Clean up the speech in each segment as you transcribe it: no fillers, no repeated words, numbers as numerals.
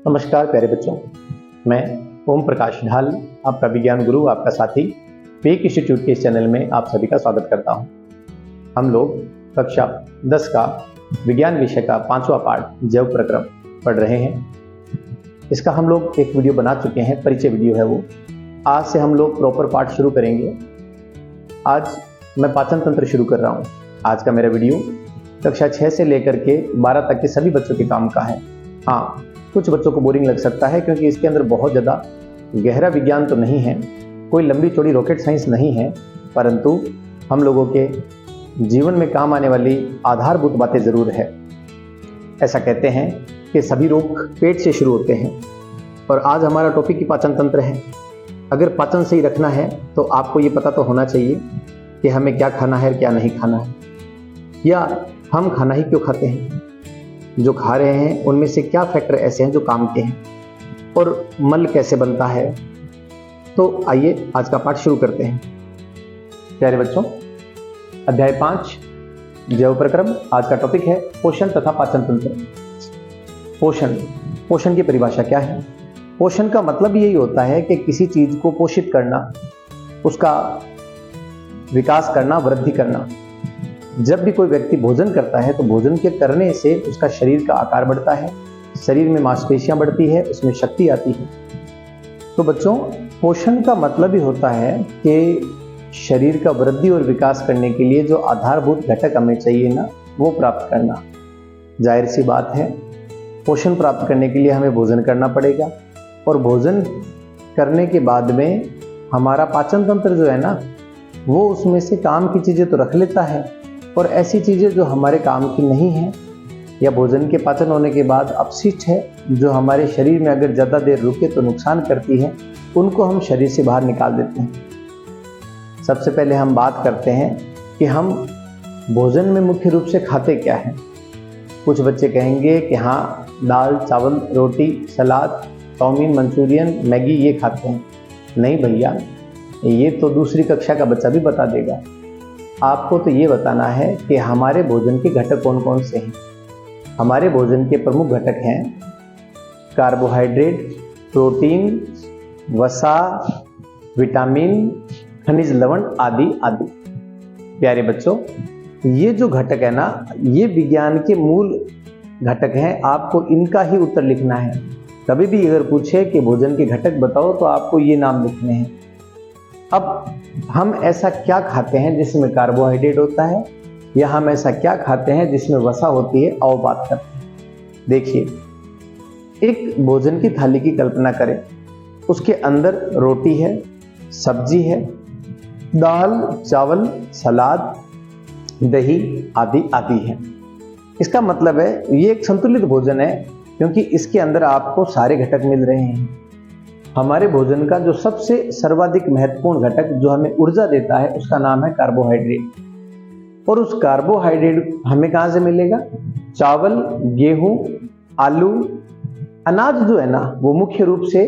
नमस्कार प्यारे बच्चों, मैं ओम प्रकाश ढाल, आपका विज्ञान गुरु, आपका साथी पेक इंस्टीट्यूट के इस चैनल में आप सभी का स्वागत करता हूं। हम लोग कक्षा 10 का विज्ञान विषय का 5वां पाठ जैव प्रक्रम पढ़ रहे हैं। इसका हम लोग एक वीडियो बना चुके हैं, परिचय वीडियो है वो। आज से हम लोग प्रॉपर पाठ शुरू करेंगे। आज मैं पाचन तंत्र शुरू कर रहा हूँ। आज का मेरा वीडियो कक्षा 6 से लेकर के 12 तक के सभी बच्चों के काम का है। हाँ, कुछ बच्चों को बोरिंग लग सकता है क्योंकि इसके अंदर बहुत ज़्यादा गहरा विज्ञान तो नहीं है, कोई लंबी चौड़ी रॉकेट साइंस नहीं है, परंतु हम लोगों के जीवन में काम आने वाली आधारभूत बातें ज़रूर है। ऐसा कहते हैं कि सभी रोग पेट से शुरू होते हैं और आज हमारा टॉपिक ही पाचन तंत्र है। अगर पाचन सही रखना है तो आपको ये पता तो होना चाहिए कि हमें क्या खाना है और क्या नहीं खाना है, या हम खाना ही क्यों खाते हैं, जो खा रहे हैं उनमें से क्या फैक्टर ऐसे हैं जो काम के हैं, और मल कैसे बनता है। तो आइए आज का पाठ शुरू करते हैं। प्यारे बच्चों, अध्याय 5 जैव प्रक्रम। आज का टॉपिक है पोषण तथा पाचन तंत्र। पोषण की परिभाषा क्या है? पोषण का मतलब यही होता है कि किसी चीज को पोषित करना, उसका विकास करना, वृद्धि करना। जब भी कोई व्यक्ति भोजन करता है तो भोजन के करने से उसका शरीर का आकार बढ़ता है, शरीर में मांसपेशियां बढ़ती है, उसमें शक्ति आती है। तो बच्चों, पोषण का मतलब ही होता है कि शरीर का वृद्धि और विकास करने के लिए जो आधारभूत घटक हमें चाहिए ना, वो प्राप्त करना। जाहिर सी बात है, पोषण प्राप्त करने के लिए हमें भोजन करना पड़ेगा, और भोजन करने के बाद में हमारा पाचन तंत्र जो है ना, वो उसमें से काम की चीज़ें तो रख लेता है, और ऐसी चीज़ें जो हमारे काम की नहीं हैं या भोजन के पाचन होने के बाद अपशिष्ट है, जो हमारे शरीर में अगर ज़्यादा देर रुके तो नुकसान करती है, उनको हम शरीर से बाहर निकाल देते हैं। सबसे पहले हम बात करते हैं कि हम भोजन में मुख्य रूप से खाते क्या हैं। कुछ बच्चे कहेंगे कि हाँ, दाल, चावल, रोटी, सलाद, चाउमीन, मंचूरियन, मैगी ये खाते हैं। नहीं भैया, ये तो दूसरी कक्षा का बच्चा भी बता देगा। आपको तो ये बताना है कि हमारे भोजन के घटक कौन कौन से हैं। हमारे भोजन के प्रमुख घटक हैं कार्बोहाइड्रेट, प्रोटीन, वसा, विटामिन, खनिज लवण आदि आदि। प्यारे बच्चों, ये जो घटक है ना, ये विज्ञान के मूल घटक हैं। आपको इनका ही उत्तर लिखना है। कभी भी अगर पूछे कि भोजन के घटक बताओ तो आपको ये नाम लिखने हैं। अब हम ऐसा क्या खाते हैं जिसमें कार्बोहाइड्रेट होता है, या हम ऐसा क्या खाते हैं जिसमें वसा होती है, आओ बात करते हैं। देखिए, एक भोजन की थाली की कल्पना करें। उसके अंदर रोटी है, सब्जी है, दाल, चावल, सलाद, दही आदि आदि है। इसका मतलब है ये एक संतुलित भोजन है, क्योंकि इसके अंदर आपको सारे घटक मिल रहे हैं। हमारे भोजन का जो सबसे सर्वाधिक महत्वपूर्ण घटक जो हमें ऊर्जा देता है, उसका नाम है कार्बोहाइड्रेट। और उस कार्बोहाइड्रेट हमें कहाँ से मिलेगा? चावल, गेहूं, आलू, अनाज जो है ना, वो मुख्य रूप से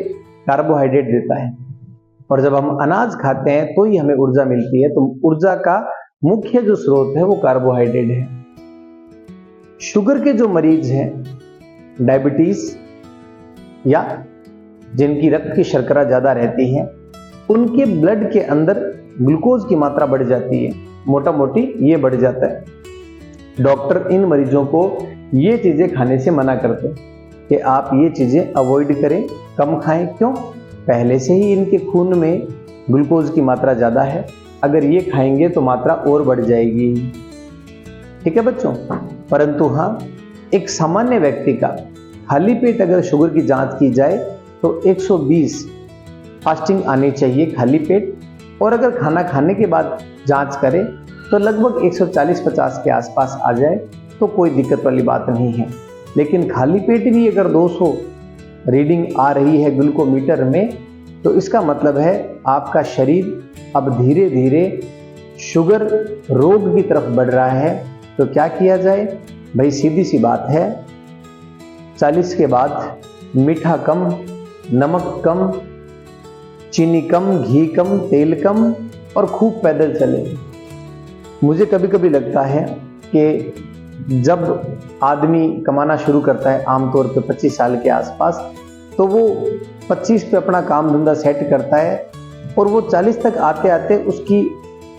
कार्बोहाइड्रेट देता है। और जब हम अनाज खाते हैं तो ही हमें ऊर्जा मिलती है। तो ऊर्जा का मुख्य जो स्रोत है वो कार्बोहाइड्रेट है। शुगर के जो मरीज हैं, डायबिटीज या जिनकी रक्त की शर्करा ज्यादा रहती है, उनके ब्लड के अंदर ग्लूकोज की मात्रा बढ़ जाती है, मोटा मोटी ये बढ़ जाता है। डॉक्टर इन मरीजों को ये चीजें खाने से मना करते हैं कि आप ये चीजें अवॉइड करें, कम खाएं। क्यों? पहले से ही इनके खून में ग्लूकोज की मात्रा ज्यादा है, अगर ये खाएंगे तो मात्रा और बढ़ जाएगी। ठीक है बच्चों? परंतु हाँ, एक सामान्य व्यक्ति का खाली पेट अगर शुगर की जांच की जाए तो 120 फास्टिंग आनी चाहिए खाली पेट, और अगर खाना खाने के बाद जांच करें तो लगभग 140-50 के आसपास आ जाए तो कोई दिक्कत वाली बात नहीं है। लेकिन खाली पेट भी अगर 200 रीडिंग आ रही है ग्लूकोमीटर में, तो इसका मतलब है आपका शरीर अब धीरे धीरे शुगर रोग की तरफ बढ़ रहा है। तो क्या किया जाए भाई? सीधी सी बात है, 40 के बाद मीठा कम, नमक कम, चीनी कम, घी कम, तेल कम, और खूब पैदल चले। मुझे कभी कभी लगता है कि जब आदमी कमाना शुरू करता है, आमतौर पे 25 साल के आसपास, तो वो 25 पे अपना काम धंधा सेट करता है और वो 40 तक आते आते उसकी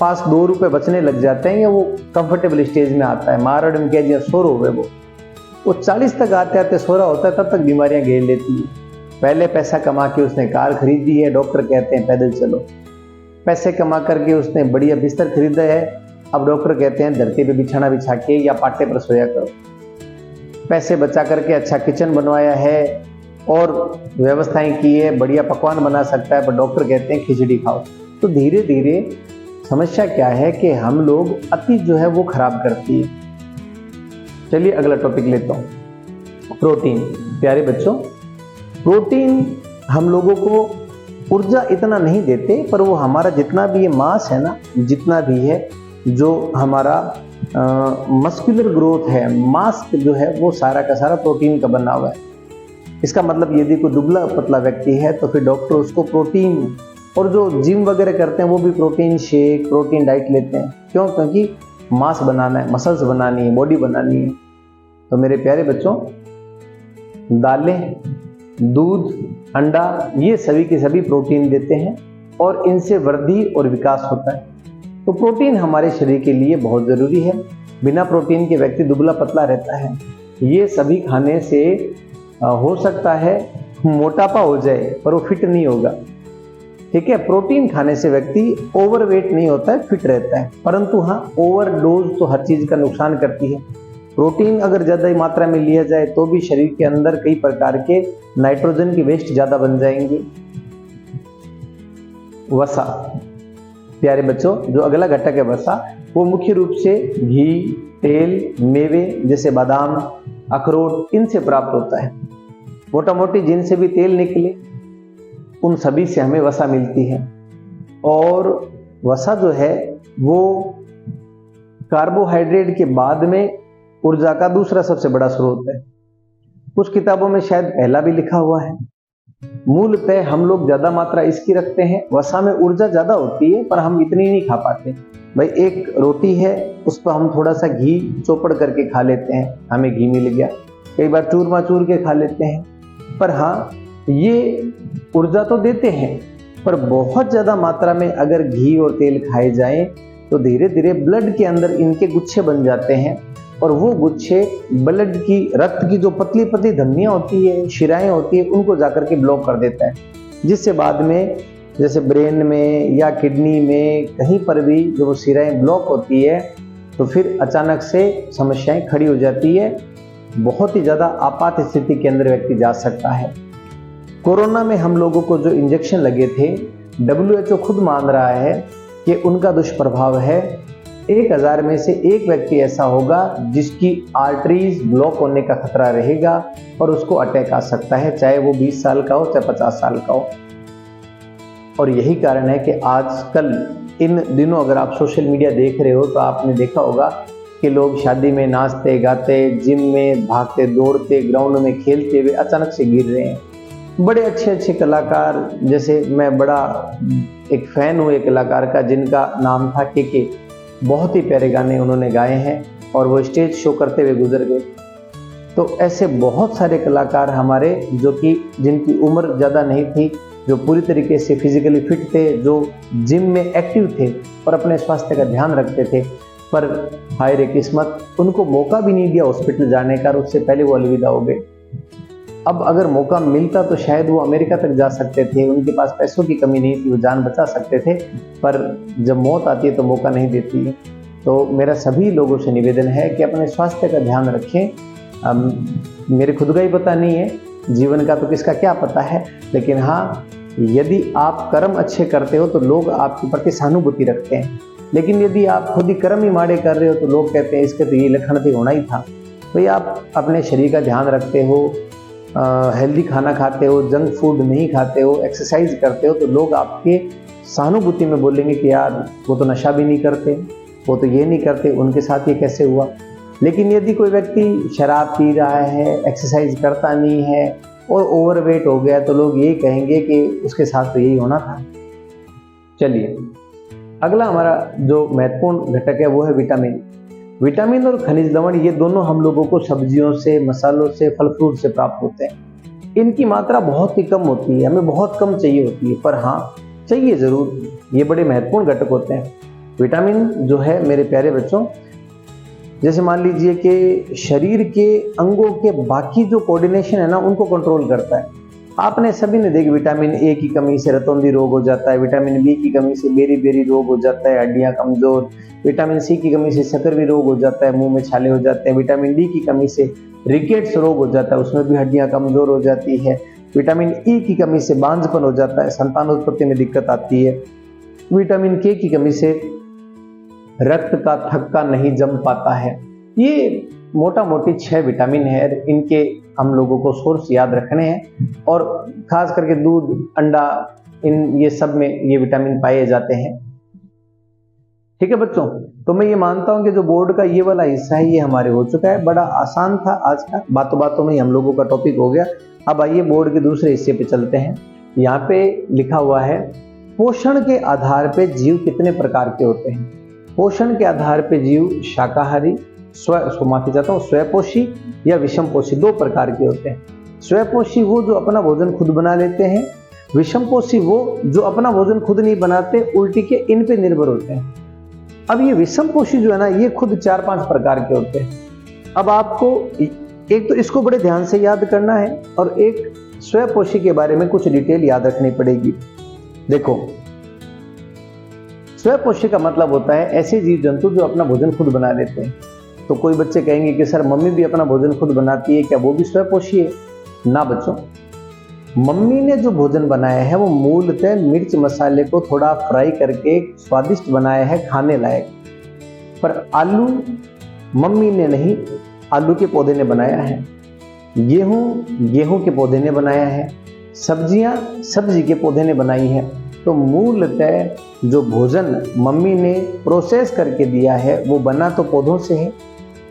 पास 2 रुपए बचने लग जाते हैं या वो कंफर्टेबल स्टेज में आता है। मारवाड़ में कह दिया सो रहा है वो 40 तक आते आते सो रहा होता है, तब तक बीमारियां घेर लेती है। पहले पैसा कमा के उसने कार खरीदी है, डॉक्टर कहते हैं पैदल चलो। पैसे कमा करके उसने बढ़िया बिस्तर खरीदा है, अब डॉक्टर कहते हैं धरती पे बिछाना बिछा के या पाटे पर सोया करो। पैसे बचा करके अच्छा किचन बनवाया है और व्यवस्थाएं की है, बढ़िया पकवान बना सकता है, पर डॉक्टर कहते हैं खिचड़ी खाओ। तो धीरे धीरे समस्या क्या है कि हम लोग अति जो है वो खराब करती है। चलिए अगला टॉपिक लेता हूं, प्रोटीन। प्यारे बच्चों, प्रोटीन हम लोगों को ऊर्जा इतना नहीं देते, पर वो हमारा जितना भी ये मास है ना, जितना भी है जो हमारा मस्कुलर ग्रोथ है, मास जो है वो सारा का सारा प्रोटीन का बना हुआ है। इसका मतलब यदि कोई दुबला पतला व्यक्ति है तो फिर डॉक्टर उसको प्रोटीन, और जो जिम वगैरह करते हैं वो भी प्रोटीन शेक, प्रोटीन डाइट लेते हैं। क्यों? क्योंकि मांस बनाना है, मसल्स बनानी है, बॉडी बनानी है। तो मेरे प्यारे बच्चों, दालें, दूध, अंडा, ये सभी के सभी प्रोटीन देते हैं और इनसे वृद्धि और विकास होता है। तो प्रोटीन हमारे शरीर के लिए बहुत जरूरी है। बिना प्रोटीन के व्यक्ति दुबला पतला रहता है। ये सभी खाने से हो सकता है मोटापा हो जाए, पर वो फिट नहीं होगा। ठीक है, प्रोटीन खाने से व्यक्ति ओवरवेट नहीं होता है, फिट रहता है। परंतु हाँ, ओवरडोज तो हर चीज का नुकसान करती है। प्रोटीन अगर ज्यादा मात्रा में लिया जाए तो भी शरीर के अंदर कई प्रकार के नाइट्रोजन की वेस्ट ज्यादा बन जाएंगे। वसा, प्यारे बच्चों, जो अगला घटक है वसा, वो मुख्य रूप से घी, तेल, मेवे जैसे बादाम, अखरोट, इनसे प्राप्त होता है। मोटा मोटी जिनसे भी तेल निकले उन सभी से हमें वसा मिलती है। और वसा जो है वो कार्बोहाइड्रेट के बाद में ऊर्जा का दूसरा सबसे बड़ा स्रोत है। कुछ किताबों में शायद पहला भी लिखा हुआ है। मूलतः हम लोग ज्यादा मात्रा इसकी रखते हैं। वसा में ऊर्जा ज्यादा होती है पर हम इतनी नहीं खा पाते। भाई एक रोटी है, उस पर हम थोड़ा सा घी चौपड़ करके खा लेते हैं, हमें घी मिल गया। कई बार चूरमा चूर के खा लेते हैं, पर हाँ ये ऊर्जा तो देते हैं, पर बहुत ज्यादा मात्रा में अगर घी और तेल खाए जाएं तो धीरे धीरे ब्लड के अंदर इनके गुच्छे बन जाते हैं और वो गुच्छे ब्लड की, रक्त की जो पतली पतली धमनियां होती है, शिराएं होती है, उनको जाकर के ब्लॉक कर देता है। जिससे बाद में जैसे ब्रेन में या किडनी में कहीं पर भी जो वो शिराएं ब्लॉक होती है तो फिर अचानक से समस्याएं खड़ी हो जाती है। बहुत ही ज्यादा आपात स्थिति के अंदर व्यक्ति जा सकता है। कोरोना में हम लोगों को जो इंजेक्शन लगे थे, WHO खुद मान रहा है कि उनका दुष्प्रभाव है। 1000 में से एक व्यक्ति ऐसा होगा जिसकी आर्टरीज ब्लॉक होने का खतरा रहेगा और उसको अटैक आ सकता है, चाहे वो 20 साल का हो चाहे 50 साल का हो। और यही कारण है कि आजकल इन दिनों अगर आप सोशल मीडिया देख रहे हो तो आपने देखा होगा कि लोग शादी में नाचते गाते, जिम में भागते दौड़ते, ग्राउंड में खेलते हुए अचानक से गिर रहे हैं। बड़े अच्छे अच्छे कलाकार, जैसे मैं बड़ा एक फैन हूँ एक कलाकार का जिनका नाम था के, बहुत ही प्यारे गाने उन्होंने गाए हैं और वो स्टेज शो करते हुए गुजर गए। तो ऐसे बहुत सारे कलाकार हमारे जो कि जिनकी उम्र ज़्यादा नहीं थी, जो पूरी तरीके से फिजिकली फिट थे, जो जिम में एक्टिव थे और अपने स्वास्थ्य का ध्यान रखते थे, पर हाय रे किस्मत, उनको मौका भी नहीं दिया हॉस्पिटल जाने का, उससे पहले वो अलविदा हो गए। अब अगर मौका मिलता तो शायद वो अमेरिका तक जा सकते थे, उनके पास पैसों की कमी नहीं थी, वो जान बचा सकते थे, पर जब मौत आती है तो मौका नहीं देती है। तो मेरा सभी लोगों से निवेदन है कि अपने स्वास्थ्य का ध्यान रखें। मेरे खुद का ही पता नहीं है, जीवन का तो किसका क्या पता है, लेकिन हाँ, यदि आप कर्म अच्छे करते हो तो लोग आपके प्रति सहानुभूति रखते हैं। लेकिन यदि आप खुद ही कर्म ही माड़े कर रहे हो तो लोग कहते हैं इसके तो ये लक्षण थे, होना ही था। भाई आप अपने शरीर का ध्यान रखते हो, हेल्दी खाना खाते हो, जंक फूड नहीं खाते हो, एक्सरसाइज करते हो, तो लोग आपके सहानुभूति में बोलेंगे कि यार वो तो नशा भी नहीं करते, वो तो ये नहीं करते, उनके साथ ये कैसे हुआ। लेकिन यदि कोई व्यक्ति शराब पी रहा है, एक्सरसाइज करता नहीं है और ओवरवेट हो गया तो लोग यही कहेंगे कि उसके साथ तो यही होना था। चलिए अगला हमारा जो महत्वपूर्ण घटक है वो है विटामिन। विटामिन और खनिज लवण ये दोनों हम लोगों को सब्जियों से, मसालों से, फल फ्रूट से प्राप्त होते हैं। इनकी मात्रा बहुत ही कम होती है, हमें बहुत कम चाहिए होती है, पर हाँ चाहिए जरूर, ये बड़े महत्वपूर्ण घटक होते हैं। विटामिन जो है मेरे प्यारे बच्चों, जैसे मान लीजिए कि शरीर के अंगों के बाकी जो कोऑर्डिनेशन है ना, उनको कंट्रोल करता है। आपने सभी ने देखा विटामिन ए की कमी से रतौंधी रोग हो जाता है, विटामिन बी की कमी से बेरी बेरी रोग हो जाता है, हड्डियां कमजोर, विटामिन सी की कमी से सकरवी रोग हो जाता है, मुंह में छाले हो जाते हैं, विटामिन डी की कमी से रिकेट्स रोग हो जाता है, उसमें भी हड्डियां कमजोर हो जाती है, विटामिन ई की कमी से बांझपन हो जाता है, संतानोत्पत्ति में दिक्कत आती है, विटामिन के की कमी से रक्त का थक्का नहीं जम पाता है। ये मोटा मोटी 6 विटामिन है, इनके हम लोगों को सोर्स याद रखने हैं, और खास करके दूध, अंडा, इन ये सब में ये विटामिन पाए जाते हैं। ठीक है बच्चों, तो मैं ये मानता हूं कि जो बोर्ड का ये वाला हिस्सा है ये हमारे हो चुका है। बड़ा आसान था आज का, बातों बातों में हम लोगों का टॉपिक हो गया। अब आइए बोर्ड के दूसरे हिस्से पे चलते हैं। यहाँ पे लिखा हुआ है पोषण के आधार पे जीव कितने प्रकार के होते हैं। पोषण के आधार पे जीव शाकाहारी, स्वयपोषी या विषमपोषी 2 प्रकार के होते हैं। स्वयपोषी वो जो अपना भोजन खुद बना लेते हैं, विषमपोषी वो जो अपना भोजन खुद नहीं बनाते, उल्टी के इन पे निर्भर होते हैं। अब ये विषमपोषी जो है ना, ये खुद 4-5 प्रकार के होते हैं। अब आपको एक तो इसको बड़े ध्यान से याद करना है, और एक स्वयपोषी के बारे में कुछ डिटेल याद रखनी पड़ेगी। देखो, स्वयपोषी का मतलब होता है ऐसे जीव जंतु जो अपना भोजन खुद बना लेते हैं। तो कोई बच्चे कहेंगे कि सर मम्मी भी अपना भोजन खुद बनाती है, क्या वो भी स्वयपोषी है? ना बच्चों, मम्मी ने जो भोजन बनाया है वो मूलतः मिर्च मसाले को थोड़ा फ्राई करके स्वादिष्ट बनाया है, खाने लायक। पर आलू मम्मी ने नहीं, आलू के पौधे ने बनाया है। गेहूं के पौधे ने बनाया है। सब्जियां सब्जी के पौधे ने बनाई है। तो मूलतः जो भोजन मम्मी ने प्रोसेस करके दिया है वो बना तो पौधों से है,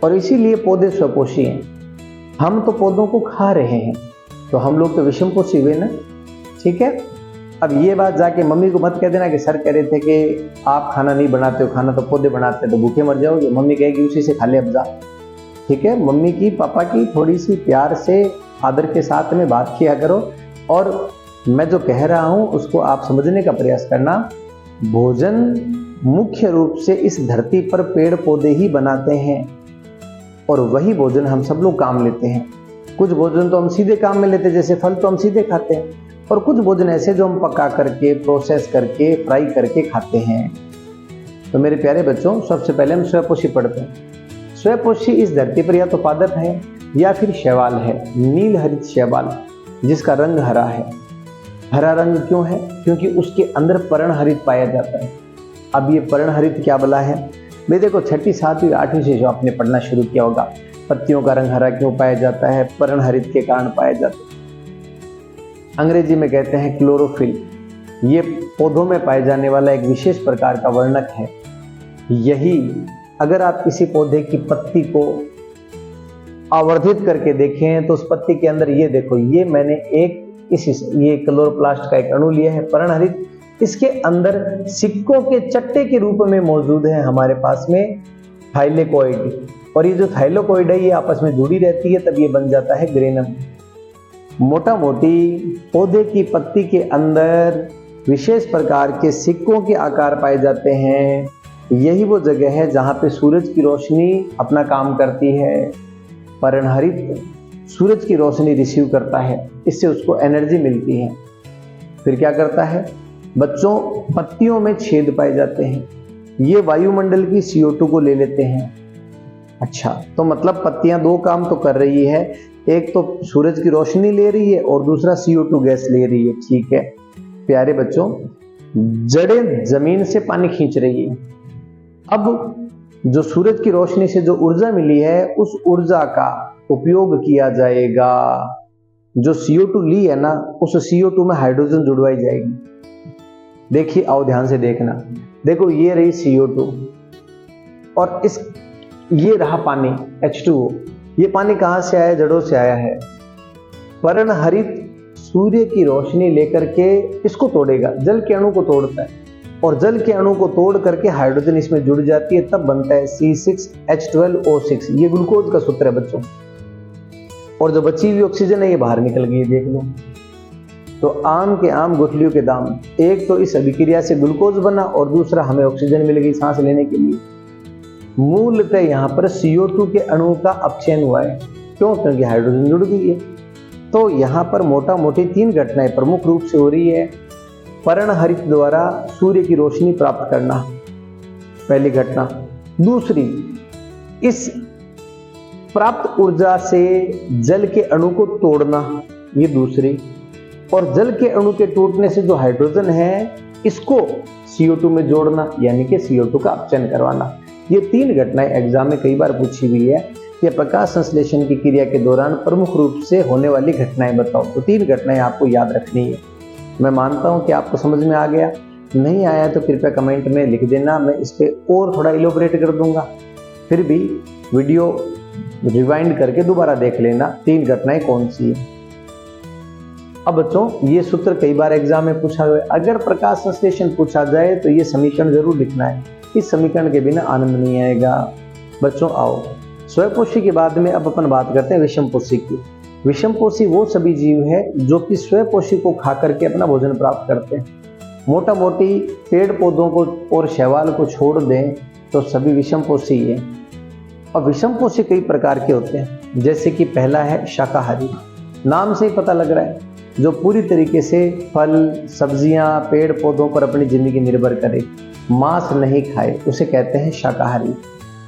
और इसीलिए पौधे स्वपोषी हैं। हम तो पौधों को खा रहे हैं, तो हम लोग तो विषमपोषी हुए ना। ठीक है, अब ये बात जाके मम्मी को मत कह देना कि सर कह रहे थे कि आप खाना नहीं बनाते हो, खाना तो पौधे बनाते हैं, तो भूखे मर जाओगे। मम्मी कहेगी उसी से खा ले अब जा। ठीक है, मम्मी की पापा की थोड़ी सी प्यार से आदर के साथ में बात किया करो, और मैं जो कह रहा हूं उसको आप समझने का प्रयास करना। भोजन मुख्य रूप से इस धरती पर पेड़ पौधे ही बनाते हैं, और वही भोजन हम सब लोग काम लेते हैं। कुछ भोजन तो हम सीधे काम में लेते हैं, जैसे फल तो हम सीधे खाते हैं, और कुछ भोजन ऐसे जो हम पका करके, प्रोसेस करके, फ्राई करके खाते हैं। तो मेरे प्यारे बच्चों, सबसे पहले हम स्वयपोषी पढ़ते हैं। स्वयपोषी इस धरती पर या तो पादप है या फिर शैवाल है, नील हरित शैवाल, जिसका रंग हरा है। हरा रंग क्यों है? क्योंकि उसके अंदर पर्णहरित पाया जाता है। अब ये पर्णहरित क्या बला है? भाई देखो, 6ठी, 7वीं, 8वीं से जो आपने पढ़ना शुरू किया होगा, पत्तियों का रंग हरा क्यों पाया जाता है? पर्णहरित के कारण पाया जाता है। अंग्रेजी में कहते हैं क्लोरोफिल। ये पौधों में पाए जाने वाला एक विशेष प्रकार का वर्णक है। यही अगर आप किसी पौधे की पत्ती को आवर्धित करके देखें तो उस पत्ती के अंदर ये देखो, ये मैंने ये क्लोरोप्लास्ट का एक अणु लिया है, पर्णहरित। इसके अंदर सिक्कों के चट्टे के रूप में मौजूद है हमारे पास में थाइलेकोइड, और ये जो थाइलेकोइड है ये आपस में जुड़ी रहती है, तब ये बन जाता है ग्रेनम। मोटा मोटी पौधे की पत्ती के अंदर विशेष प्रकार के सिक्कों के आकार पाए जाते हैं। यही वो जगह है जहां पे सूरज की रोशनी अपना काम करती है। पर्णहरित सूरज की रोशनी रिसीव करता है, इससे उसको एनर्जी मिलती है। फिर क्या करता है बच्चों? पत्तियों में छेद पाए जाते हैं, ये वायुमंडल की CO2 को ले लेते हैं। अच्छा, तो मतलब पत्तियां 2 काम तो कर रही है, एक तो सूरज की रोशनी ले रही है और दूसरा CO2 गैस ले रही है। ठीक है प्यारे बच्चों, जड़ें जमीन से पानी खींच रही है। अब जो सूरज की रोशनी से जो ऊर्जा मिली है, उस ऊर्जा का उपयोग किया जाएगा। जो CO2 ली है ना, उस CO2 में हाइड्रोजन जुड़वाई जाएगी। देखिए, आओ ध्यान से देखना। देखो, ये रही CO2 और ये रहा पानी H2O। ये पानी कहां से आया? जड़ों से आया है। पर्णहरित सूर्य की रोशनी लेकर के इसको तोड़ेगा, जल के अणु को तोड़ता है, और जल के अणु को तोड़ करके हाइड्रोजन इसमें जुड़ जाती है, तब बनता है C6H12O6। ये ग्लूकोज का सूत्र है बच्चों। और जो बची हुई ऑक्सीजन है ये बाहर निकल गई, देख लो। तो आम के आम गुठलियों के दाम, एक तो इस अभिक्रिया से ग्लूकोज बना और दूसरा हमें ऑक्सीजन मिल गई सांस लेने के लिए। मूलतः यहाँ पर CO2 के अणु का अपचयन हुआ है। क्यों? क्योंकि हाइड्रोजन जुड़ गई है। तो यहाँ पर मोटा मोटी 3 घटनाएं प्रमुख रूप से हो रही है। पर्णहरित द्वारा सूर्य की रोशनी प्राप्त करना, पहली घटना। दूसरी, इस प्राप्त ऊर्जा से जल के अणु को तोड़ना, ये दूसरी। और जल के अणु के टूटने से जो हाइड्रोजन है इसको CO2 में जोड़ना, यानी कि CO2 का अपचयन करवाना। ये 3 घटनाएं एग्जाम में कई बार पूछी हुई है कि प्रकाश संश्लेषण की क्रिया के दौरान प्रमुख रूप से होने वाली घटनाएं बताओ। तो 3 घटनाएं आपको याद रखनी है। मैं मानता हूं कि आपको समझ में आ गया। नहीं आया तो कृपया कमेंट में लिख देना, मैं इस पे और थोड़ा इलोबरेट कर दूंगा। फिर भी वीडियो रिवाइंड करके दोबारा देख लेना 3 घटनाएं कौन सी है। अब बच्चों, ये सूत्र कई बार एग्जाम में पूछा हुआ है। अगर प्रकाश संश्लेषण पूछा जाए तो ये समीकरण जरूर लिखना है। इस समीकरण के बिना आनंद नहीं आएगा। बच्चों आओ, स्वयंपोषी के बाद में अब अपन बात करते हैं विषमपोषी की। विषमपोषी वो सभी जीव है जो कि स्वयंपोषी को खा करके अपना भोजन प्राप्त करते हैं। मोटा मोटी पेड़ पौधों को और शैवाल को छोड़ दें तो सभी विषमपोषी है। और विषमपोषी कई प्रकार के होते हैं, जैसे कि पहला है शाकाहारी। नाम से ही पता लग रहा है, जो पूरी तरीके से फल, सब्जियां, पेड़ पौधों पर अपनी जिंदगी निर्भर करे, मांस नहीं खाए, उसे कहते हैं शाकाहारी।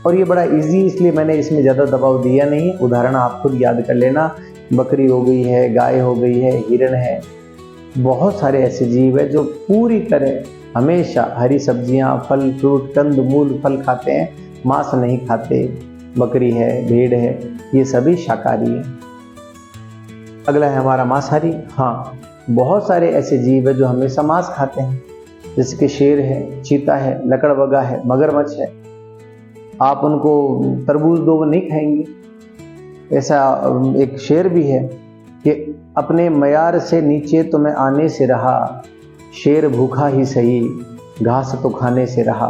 और ये बड़ा इजी, इसलिए मैंने इसमें ज़्यादा दबाव दिया नहीं। उदाहरण आप खुद याद कर लेना। बकरी हो गई है, गाय हो गई है, हिरण है। बहुत सारे ऐसे जीव है जो पूरी तरह हमेशा हरी सब्जियां, फल, फ्रूट, कंद मूल फल खाते हैं, मांस नहीं खाते। बकरी है, भेड़ है, ये सभी शाकाहारी है। अगला है हमारा मांसाहारी। हाँ, बहुत सारे ऐसे जीव है जो हमेशा मांस खाते हैं, जैसे कि शेर है, चीता है, लकड़बग्गा है, मगरमच्छ है। आप उनको तरबूज दो वो नहीं खाएंगे। ऐसा एक शेर भी है कि अपने मयार से नीचे तो मैं आने से रहा, शेर भूखा ही सही, घास तो खाने से रहा।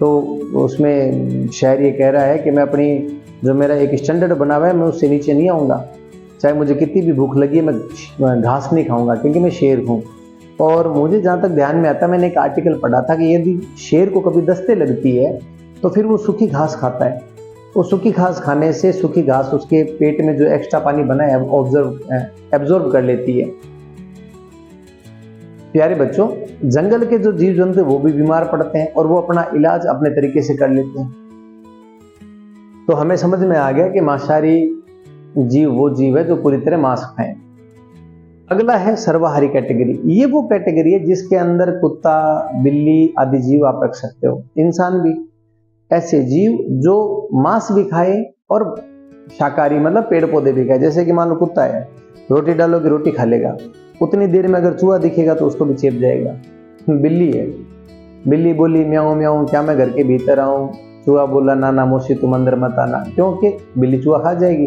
तो उसमें शायर ये कह रहा है कि मैं अपनी जो मेरा एक स्टैंडर्ड बना हुआ है मैं उससे नीचे नहीं आऊँगा। चाहे मुझे कितनी भी भूख लगी है मैं घास नहीं खाऊंगा, क्योंकि मैं शेर हूँ। और मुझे जहाँ तक ध्यान में आता, मैंने एक आर्टिकल पढ़ा था कि यदि शेर को कभी दस्ते लगती है तो फिर वो सूखी घास खाता है। वो सूखी घास खाने से सूखी घास उसके पेट में जो एक्स्ट्रा पानी बना है एब्जॉर्ब कर लेती है। प्यारे बच्चों, जंगल के जो जीव जंतु वो भी बीमार पड़ते हैं और वो अपना इलाज अपने तरीके से कर लेते हैं। तो हमें समझ में आ गया कि मांसाहारी जीव वो जीव है जो पूरी तरह मांस खाएं। अगला है सर्वाहारी कैटेगरी। ये वो कैटेगरी है जिसके अंदर कुत्ता, बिल्ली आदि जीव आप रख सकते हो, इंसान भी। ऐसे जीव जो मांस भी खाए और शाकाहारी मतलब पेड़ पौधे भी खाए। जैसे कि मान लो कुत्ता है, रोटी डालोगे रोटी खा लेगा, उतनी देर में अगर चूहा दिखेगा तो उसको भी चेप जाएगा। बिल्ली है, बिल्ली बोली म्याऊं म्याऊं, क्या मैं घर के भीतर आऊं? चूहा बोला ना ना मोशी तुम अंदर मत आना, क्योंकि बिल्ली चूहा खा जाएगी।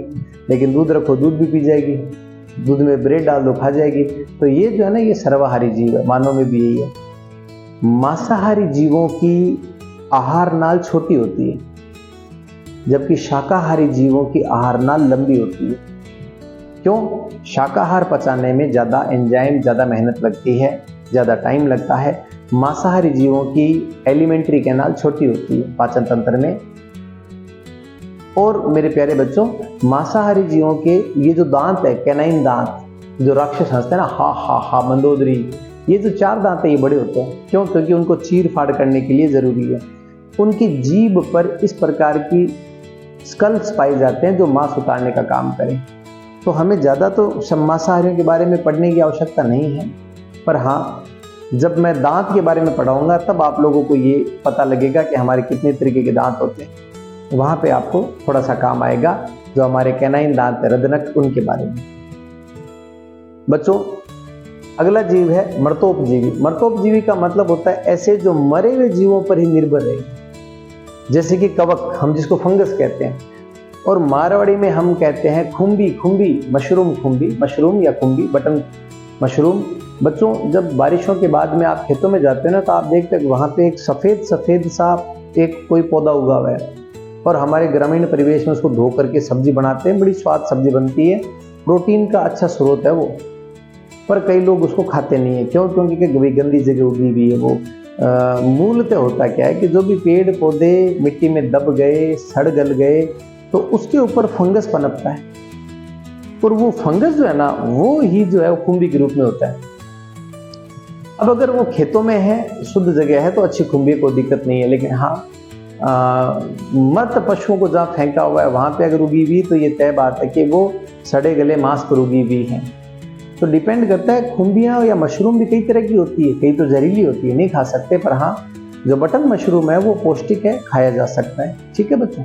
लेकिन दूध रखो दूध भी पी जाएगी, दूध में ब्रेड डाल दो खा जाएगी। तो ये जो है ना, ये सर्वाहारी जीव है। मानव में भी यही है। मांसाहारी जीवों की आहार नाल छोटी होती है, जबकि शाकाहारी जीवों की आहार नाल लंबी होती है। क्यों? शाकाहार पचाने में ज्यादा एंजाइम, ज्यादा मेहनत लगती है, ज्यादा टाइम लगता है। मांसाहारी जीवों की एलिमेंट्री कैनाल छोटी होती है पाचन तंत्र में। और मेरे प्यारे बच्चों, मांसाहारी जीवों के ये जो दांत है, कैनाइन दांत, जो राक्षस हंसते हैं ना, हा हा हा मंदोदरी, ये जो 4 दांत है ये बड़े होते हैं। क्यों? क्योंकि उनको चीर फाड़ करने के लिए जरूरी है। उनकी जीभ पर इस प्रकार की स्कल्स पाए जाते हैं जो मांस उतारने का काम करें। तो हमें ज़्यादा तो मांसाहारियों के बारे में पढ़ने की आवश्यकता नहीं है, पर हाँ, जब मैं दांत के बारे में पढ़ाऊंगा तब आप लोगों को ये पता लगेगा कि हमारे कितने तरीके के दांत होते हैं। वहाँ पे आपको थोड़ा सा काम आएगा जो हमारे कैनाइन दांत रदनक, उनके बारे में। बच्चों, अगला जीव है मर्तोपजीवी। मर्तोपजीवी का मतलब होता है ऐसे जो मरे हुए जीवों पर ही निर्भर है, जैसे कि कवक, हम जिसको फंगस कहते हैं, और मारवाड़ी में हम कहते हैं खुम्बी, खुम्बी, मशरूम, खुम्बी, मशरूम या खुम्बी, बटन मशरूम। बच्चों, जब बारिशों के बाद में आप खेतों में जाते हैं ना, तो आप देखते हैं वहाँ पे एक सफ़ेद सफ़ेद सा एक कोई पौधा उगा हुआ है। और हमारे ग्रामीण परिवेश में उसको धो करके सब्जी बनाते हैं, बड़ी स्वाद सब्जी बनती है, प्रोटीन का अच्छा स्रोत है वो। पर कई लोग उसको खाते नहीं है, क्यों? क्योंकि कभी गंदी जगह उगी हुई है वो। मूलतः होता क्या है कि जो भी पेड़ पौधे मिट्टी में दब गए, सड़ गल गए, तो उसके ऊपर फंगस पनपता है, और वो फंगस जो है ना, वो ही जो है वो खुम्बी के रूप में होता है। अब अगर वो खेतों में है, शुद्ध जगह है, तो अच्छी खुम्बी, कोई दिक्कत नहीं है। लेकिन हाँ, मृत पशुओं को जहाँ फेंका हुआ है वहाँ पे अगर उगी हुई, तो ये तय बात है कि वो सड़े गले मांस पर उगी हुई है। तो डिपेंड करता है, खुम्बियाँ या मशरूम भी कई तरह की होती है, कई तो जहरीली होती है, नहीं खा सकते, पर हाँ जो बटन मशरूम है वो पौष्टिक है, खाया जा सकता है। ठीक है बच्चों,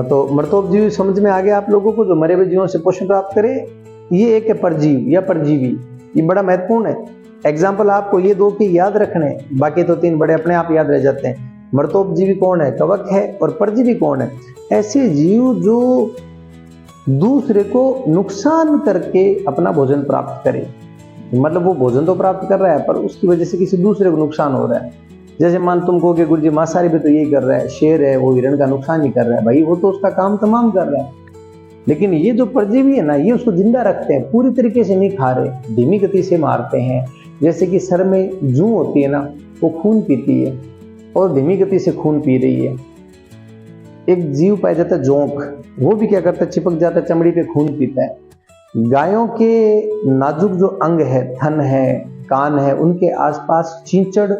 तो मृतोपजीवी समझ में आ गया आप लोगों को, जो मरे हुए जीवों से पोषण प्राप्त करे। ये एक है परजीव या परजीवी, ये बड़ा महत्वपूर्ण है। एग्जाम्पल आपको ये दो के याद रखने, बाकी तो तीन बड़े अपने आप याद रह जाते हैं। मृतोपजीवी कौन है? कवक है। और परजीवी कौन है? ऐसे जीव जो दूसरे को नुकसान करके अपना भोजन प्राप्त करे। मतलब वो भोजन तो प्राप्त कर रहा है, पर उसकी वजह से किसी दूसरे को नुकसान हो रहा है। जैसे मान तुम कहो कि गुरुजी मांसाहारी भी तो यही कर रहा है, शेर है वो हिरण का नुकसान ही कर रहा है। भाई वो तो उसका काम तमाम कर रहा है, लेकिन ये जो परजीवी है ना, ये उसको जिंदा रखते हैं, पूरी तरीके से नहीं खा रहे, धीमी गति से मारते हैं। जैसे कि सर में जूं होती है ना, वो खून पीती है और धीमी गति से खून पी रही है। एक जीव पाया जाता है जोंक, वो भी क्या करता है, चिपक जाता है चमड़ी पे, खून पीता है। गायों के नाजुक जो अंग है, थन है, कान है, उनके आसपास चींचड़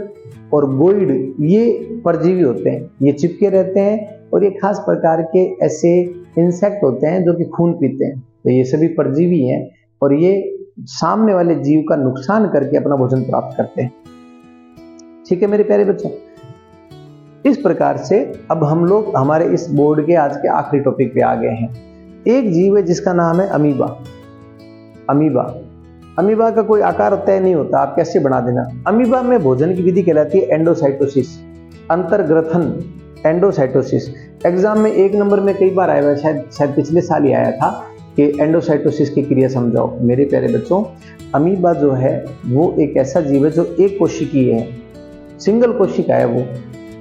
और गोइड, ये परजीवी होते हैं, ये चिपके रहते हैं। और ये खास प्रकार के ऐसे इंसेक्ट होते हैं जो कि खून पीते हैं। तो ये सभी परजीवी हैं, और ये सामने वाले जीव का नुकसान करके अपना भोजन प्राप्त करते हैं। ठीक है मेरे प्यारे बच्चों, इस प्रकार से अब हम लोग हमारे इस बोर्ड के आज के आखिरी टॉपिक पे आ गए हैं। एक जीव है जिसका नाम है अमीबा। अमीबा, अमीबा का कोई आकार तय नहीं होता, आप कैसे बना देना। अमीबा में भोजन की विधि कहलाती है एंडोसाइटोसिस, अंतर्ग्रथन, एंडोसाइटोसिस। एग्जाम में 1 नंबर में कई बार आया हुआ, शायद पिछले साल ही आया था कि एंडोसाइटोसिस की क्रिया समझाओ। मेरे प्यारे बच्चों, अमीबा जो है वो एक ऐसा जीव है जो एक कोशिकीय है, सिंगल कोशिका है वो।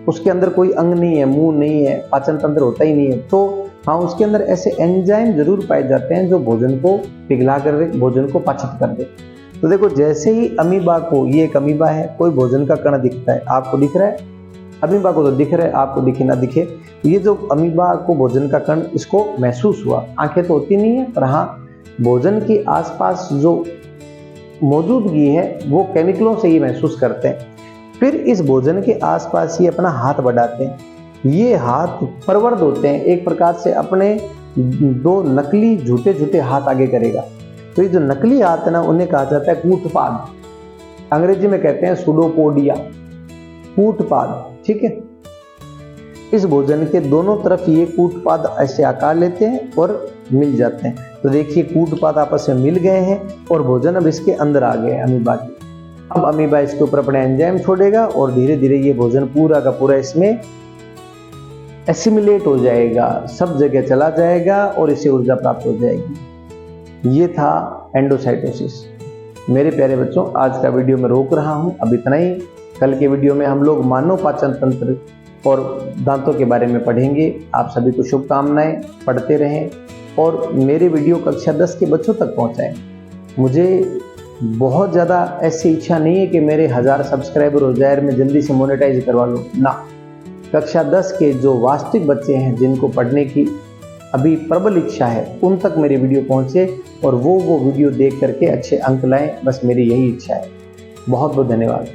उसके अंदर कोई अंग नहीं है, मुंह नहीं है, पाचन तंत्र होता ही नहीं है। तो हाँ, उसके अंदर ऐसे एंजाइम जरूर पाए जाते हैं जो भोजन को पिघला कर भोजन को पाचित कर दे। तो देखो, जैसे ही अमीबा को, ये एक अमीबा है, कोई भोजन का कण दिखता है, आपको दिख रहा है, अमीबा को तो दिख रहा है, आपको दिखे ना दिखे, ये जो अमीबा को भोजन का कण इसको महसूस हुआ, आंखें तो होती नहीं है, पर हाँ भोजन के आसपास जो मौजूदगी है वो केमिकलों से ही महसूस करते हैं। फिर इस भोजन के आसपास ही अपना हाथ बढ़ाते हैं। ये हाथ प्रवर्ध होते हैं, एक प्रकार से अपने 2 नकली झूठे हाथ आगे करेगा। तो ये जो नकली हाथ है ना, उन्हें कहा जाता है कूटपाद, अंग्रेजी में कहते हैं सुडोपोडिया, कूटपाद। ठीक है, इस भोजन के दोनों तरफ ये कूटपाद ऐसे आकार लेते हैं और मिल जाते हैं। तो देखिए, कूटपाद आपस में मिल गए हैं और भोजन अब इसके अंदर आ गए अमीबा की। अब अमीबा इसके ऊपर अपने एंजाइम छोड़ेगा और धीरे धीरे ये भोजन पूरा का पूरा इसमें एसिमिलेट हो जाएगा, सब जगह चला जाएगा और इसे ऊर्जा प्राप्त हो जाएगी। ये था एंडोसाइटोसिस। मेरे प्यारे बच्चों, आज का वीडियो मैं रोक रहा हूं, अब इतना ही। कल के वीडियो में हम लोग मानव पाचन तंत्र और दांतों के बारे में पढ़ेंगे। आप सभी को शुभकामनाएं, पढ़ते रहें और मेरे वीडियो कक्षा 10 के बच्चों तक पहुंचाएं। मुझे बहुत ज़्यादा ऐसी इच्छा नहीं है कि मेरे 1000 सब्सक्राइबर हो जाए, मैं जल्दी से मोनेटाइज करवा लूँ ना। कक्षा 10 के जो वास्तविक बच्चे हैं, जिनको पढ़ने की अभी प्रबल इच्छा है, उन तक मेरी वीडियो पहुँचे और वो वीडियो देख करके अच्छे अंक लाएं, बस मेरी यही इच्छा है। बहुत बहुत धन्यवाद।